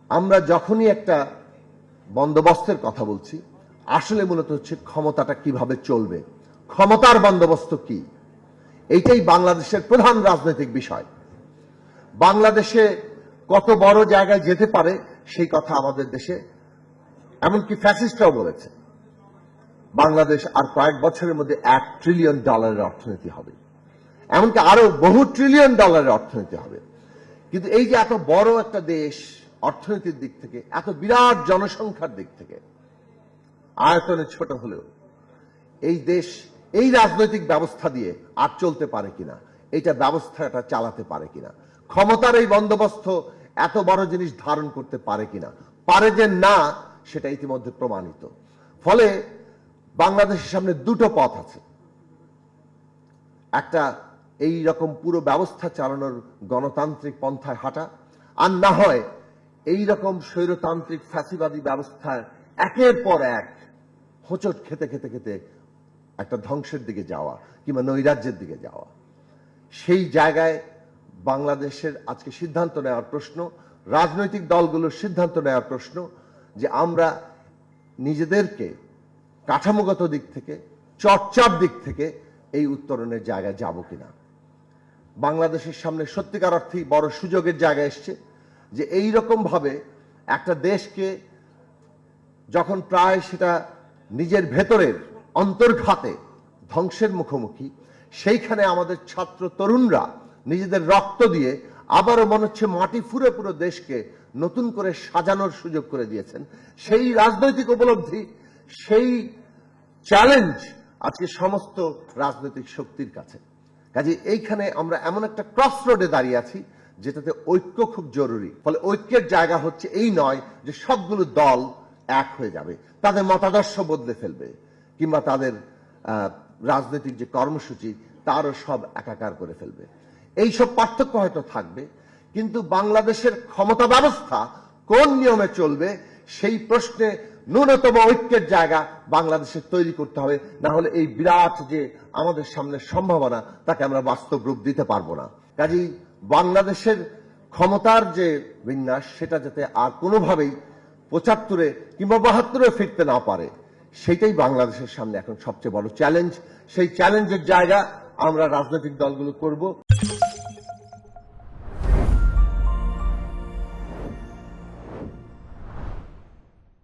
আমরা যখনই একটা বন্দোবস্তের কথা বলছি, আসলে মূলত হচ্ছে ক্ষমতাটা কিভাবে চলবে, ক্ষমতার বন্দোবস্ত কি, এইটাই বাংলাদেশের প্রধান রাজনৈতিক বিষয়। বাংলাদেশে কত বড় জায়গায় যেতে পারে সেই কথা আমাদের দেশে এমনকি ফ্যাসিস্টরাও বলেছে। বাংলাদেশ আর কয়েক বছরের মধ্যে $1 ট্রিলিয়ন অর্থনীতি হবে, এমনকি আরো বহু ট্রিলিয়ন ডলারের অর্থনীতি হবে। কিন্তু এই যে এত বড় একটা দেশ অর্থনীতির দিক থেকে, এত বিরাট জনসংখ্যার দিক থেকে, আয়তনে ছোট হলেও এই দেশ এই রাজনৈতিক ব্যবস্থা দিয়ে আর চলতে পারে কিনা, এইটা ব্যবস্থাটা চালাতে পারে কিনা, ক্ষমতার এই বন্দোবস্ত এত বড় জিনিস ধারণ করতে পারে কিনা, পারে যে না, সেটা ইতিমধ্যে প্রমাণিত। ফলে বাংলাদেশের সামনে দুটো পথ আছে। একটা এই রকম পুরো ব্যবস্থা চালানোর গণতান্ত্রিক পন্থায় হাঁটা, আর না হয় এই রকম স্বৈরতান্ত্রিক ফ্যাসিবাদী ব্যবস্থার একের পর এক হোঁচট খেতে খেতে খেতে একটা ধ্বংসের দিকে যাওয়া কিংবা নৈরাজ্যের দিকে যাওয়া। সেই জায়গায় বাংলাদেশের আজকে সিদ্ধান্ত নেওয়ার প্রশ্ন, রাজনৈতিক দলগুলোর সিদ্ধান্ত নেওয়ার প্রশ্ন যে আমরা নিজেদেরকে কাঠামোগত দিক থেকে, চর্চার দিক থেকে এই উত্তরণের জায়গায় যাব কিনা। বাংলাদেশের সামনে সত্যিকার অর্থেই বড় সুযোগের জায়গা এসছে যে এই রকম ভাবে একটা দেশকে যখন প্রায় সেটা নিজের ভেতরের অন্তর্ঘাতে ধ্বংসের মুখোমুখি, সেইখানে আমাদের ছাত্র তরুণরা নিজেদের রক্ত দিয়ে আবারও মনে হচ্ছে মাটি ফুঁড়ে পুরো দেশকে নতুন করে সাজানোর সুযোগ করে দিয়েছেন। সেই রাজনৈতিক উপলব্ধি, সেই চ্যালেঞ্জ আজকে সমস্ত রাজনৈতিক শক্তির কাছে। কাজে এইখানে আমরা এমন একটা ক্রস রোডে দাঁড়িয়ে আছি যেটাতে ঐক্য খুব জরুরি। ফলে ঐক্যের জায়গা হচ্ছে এই নয় যে সবগুলো দল এক হয়ে যাবে, তাদের মতাদর্শ বদলে ফেলবে কিংবা তাদের রাজনৈতিক যে কর্মসূচি তারও সব একাকার করে ফেলবে। এই সব পার্থক্য হয়তো থাকবে, কিন্তু বাংলাদেশের ক্ষমতা ব্যবস্থা কোন নিয়মে চলবে সেই প্রশ্নে ন্যূনতম ঐক্যের জায়গা বাংলাদেশের তৈরি করতে হবে। না হলে এই বিরাট যে আমাদের সামনে সম্ভাবনা, তাকে আমরা বাস্তব রূপ দিতে পারবো না। কাজেই বাংলাদেশের ক্ষমতার যে বিন্যাস, সেটা যাতে আর কোনোভাবেই 75-এ কিংবা 72-এ ফিরতে না পারে, সেটাই বাংলাদেশের সামনে এখন সবচেয়ে বড় চ্যালেঞ্জ। সেই চ্যালেঞ্জের জায়গা আমরা রাজনৈতিক দলগুলো করব।